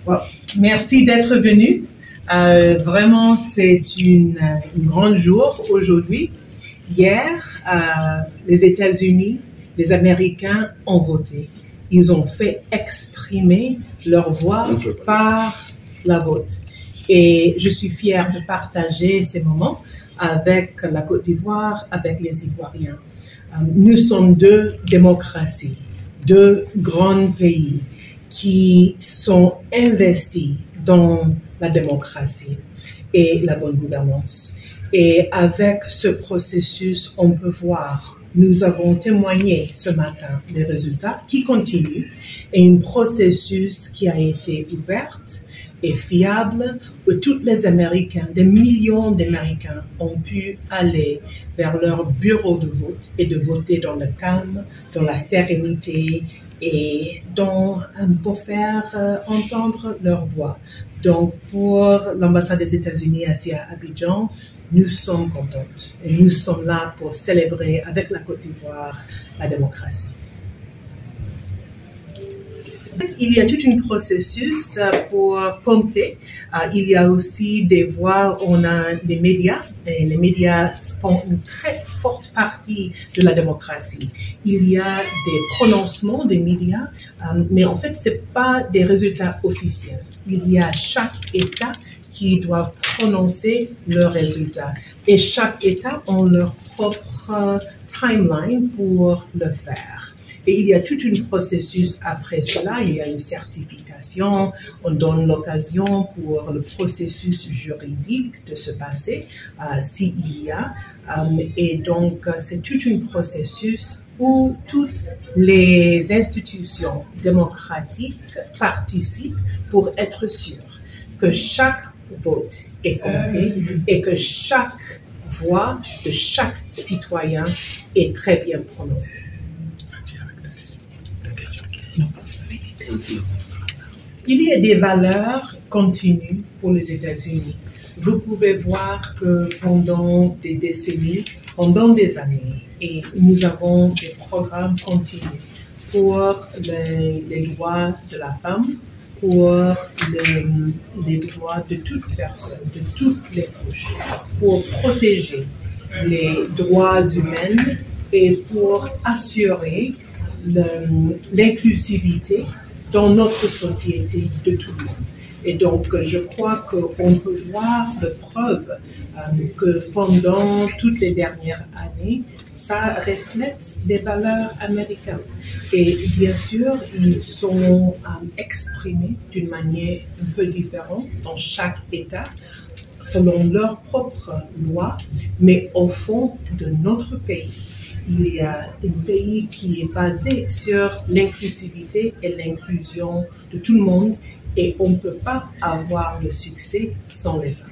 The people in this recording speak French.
Well, merci d'être venu. Vraiment, c'est une grande jour aujourd'hui. Hier, les États-Unis, les Américains ont voté. Ils ont fait exprimer leur voix par la vote. Et je suis fière de partager ces moments avec la Côte d'Ivoire, avec les Ivoiriens. Nous sommes deux démocraties, deux grands pays qui sont investis dans la démocratie et la bonne gouvernance. Et avec ce processus, on peut voir, nous avons témoigné ce matin des résultats qui continuent et un processus qui a été ouvert et fiable où tous les Américains, des millions d'Américains ont pu aller vers leur bureau de vote et de voter dans le calme, dans la sérénité et pour faire entendre leur voix. Donc pour l'ambassade des États-Unis ici à Abidjan, nous sommes contentes et nous sommes là pour célébrer avec la Côte d'Ivoire la démocratie. Il y a tout un processus pour compter. Il y a aussi des voix, on a des médias, et les médias font une très forte partie de la démocratie. Il y a des prononcements des médias, mais en fait, ce n'est pas des résultats officiels. Il y a chaque État qui doit prononcer leurs résultats. Et chaque État a leur propre timeline pour le faire. Et il y a tout un processus après cela, il y a une certification, on donne l'occasion pour le processus juridique de se passer, s'il y a. Et donc, c'est tout un processus où toutes les institutions démocratiques participent pour être sûres que chaque vote est compté et que chaque voix de chaque citoyen est très bien prononcée. Il y a des valeurs continues pour les États-Unis. Vous pouvez voir que pendant des décennies, pendant des années, et nous avons des programmes continus pour les droits de la femme, pour les droits de toute personne, de toutes les couches, pour protéger les droits humains et pour assurer l'inclusivité dans notre société de tout le monde. Et donc, je crois qu'on peut voir la preuve que pendant toutes les dernières années, ça reflète les valeurs américaines. Et bien sûr, ils sont exprimés d'une manière un peu différente dans chaque État, selon leurs propres lois, mais au fond de notre pays. Il y a un pays qui est basé sur l'inclusivité et l'inclusion de tout le monde et on ne peut pas avoir le succès sans les femmes.